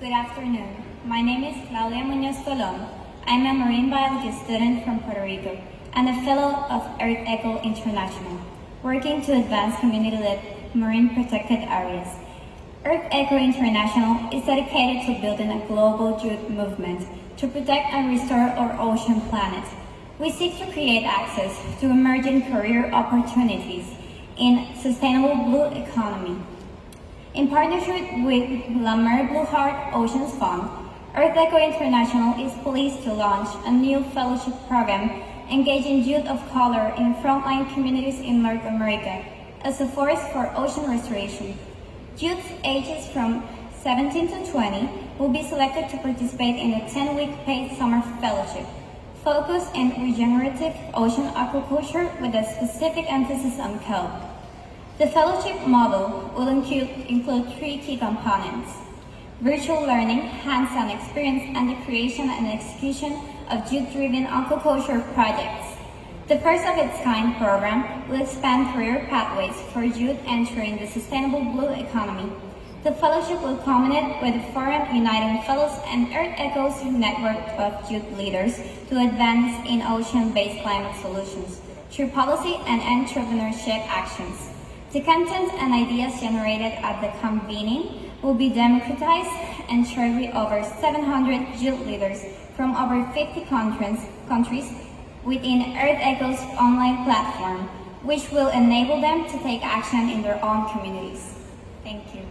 Good afternoon. My name is Claudia Muñoz Colón. I'm a marine biology student from Puerto Rico and a fellow of Earth Echo International, working to advance community-led marine protected areas. Earth Echo International is dedicated to building a global youth movement to protect and restore our ocean planet. We seek to create access to emerging career opportunities in sustainable blue economy. In partnership with La Mer Blue Heart Oceans Fund, Earth Echo International is pleased to launch a new fellowship program engaging youth of color in frontline communities in North America as a force for ocean restoration. Youth ages from 17 to 20 will be selected to participate in a 10-week paid summer fellowship focused on regenerative ocean aquaculture with a specific emphasis on kelp. The fellowship model will include three key components: virtual learning, hands-on experience, and the creation and execution of youth-driven aquaculture projects. The first of its kind program will expand career pathways for youth entering the sustainable blue economy. The fellowship will culminate with a forum uniting fellows and Earth Echo's network of youth leaders to advance in ocean-based climate solutions through policy and entrepreneurship actions. The content and ideas generated at the convening will be democratized and shared with over 700 youth leaders from over 50 countries within Earth Echo's online platform, which will enable them to take action in their own communities. Thank you.